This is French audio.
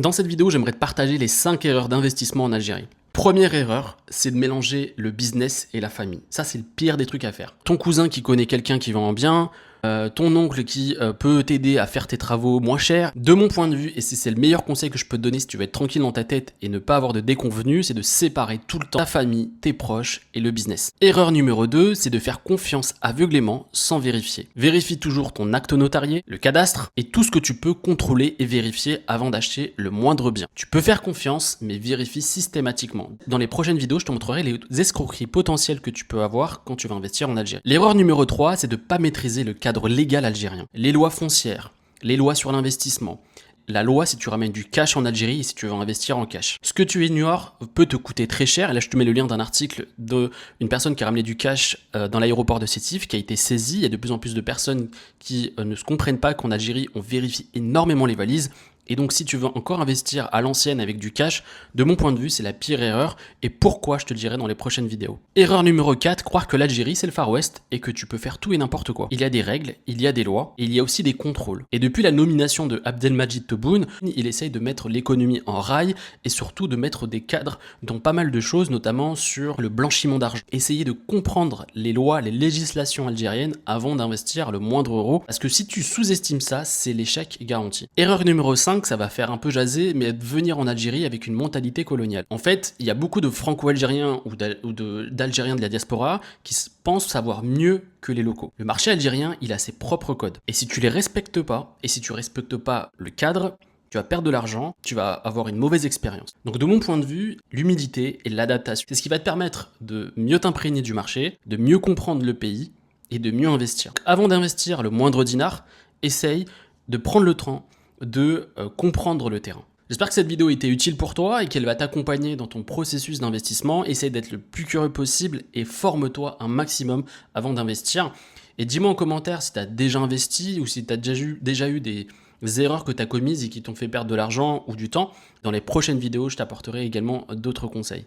Dans cette vidéo, j'aimerais te partager les 5 erreurs d'investissement en Algérie. Première erreur, c'est de mélanger le business et la famille. Ça, c'est le pire des trucs à faire. Ton cousin qui connaît quelqu'un qui vend bien, ton oncle qui peut t'aider à faire tes travaux moins chers. De mon point de vue, et c'est le meilleur conseil que je peux te donner si tu veux être tranquille dans ta tête et ne pas avoir de déconvenus, c'est de séparer tout le temps ta famille, tes proches et le business. Erreur numéro 2, c'est de faire confiance aveuglément sans vérifier. Vérifie toujours ton acte notarié, le cadastre et tout ce que tu peux contrôler et vérifier avant d'acheter le moindre bien. Tu peux faire confiance, mais vérifie systématiquement. Dans les prochaines vidéos, je te montrerai les escroqueries potentielles que tu peux avoir quand tu vas investir en Algérie. L'erreur numéro 3, c'est de ne pas maîtriser le cadre légal algérien. Les lois foncières, les lois sur l'investissement, la loi si tu ramènes du cash en Algérie et si tu veux investir en cash. Ce que tu ignores peut te coûter très cher. Et là, je te mets le lien d'un article d'une personne qui a ramené du cash dans l'aéroport de Sétif, qui a été saisie. Il y a de plus en plus de personnes qui ne se comprennent pas qu'en Algérie, on vérifie énormément les valises. Et donc, si tu veux encore investir à l'ancienne avec du cash, de mon point de vue, c'est la pire erreur. Et pourquoi, je te le dirai dans les prochaines vidéos. Erreur numéro 4, croire que l'Algérie, c'est le Far West et que tu peux faire tout et n'importe quoi. Il y a des règles, il y a des lois, et il y a aussi des contrôles. Et depuis la nomination de Abdelmadjid Tebboune, il essaye de mettre l'économie en rail et surtout de mettre des cadres dans pas mal de choses, notamment sur le blanchiment d'argent. Essayez de comprendre les lois, les législations algériennes avant d'investir le moindre euro. Parce que si tu sous-estimes ça, c'est l'échec garanti. Erreur numéro 5, ça va faire un peu jaser, mais de venir en Algérie avec une mentalité coloniale. En fait, il y a beaucoup de franco-algériens ou d'Algériens de la diaspora qui pensent savoir mieux que les locaux. Le marché algérien, il a ses propres codes. Et si tu les respectes pas, et si tu respectes pas le cadre, tu vas perdre de l'argent, tu vas avoir une mauvaise expérience. Donc de mon point de vue, l'humilité et l'adaptation, c'est ce qui va te permettre de mieux t'imprégner du marché, de mieux comprendre le pays et de mieux investir. Avant d'investir le moindre dinar, essaye de prendre le temps de comprendre le terrain. J'espère que cette vidéo a été utile pour toi et qu'elle va t'accompagner dans ton processus d'investissement. Essaye d'être le plus curieux possible et forme-toi un maximum avant d'investir. Et dis-moi en commentaire si tu as déjà investi ou si tu as déjà eu des erreurs que tu as commises et qui t'ont fait perdre de l'argent ou du temps. Dans les prochaines vidéos, je t'apporterai également d'autres conseils.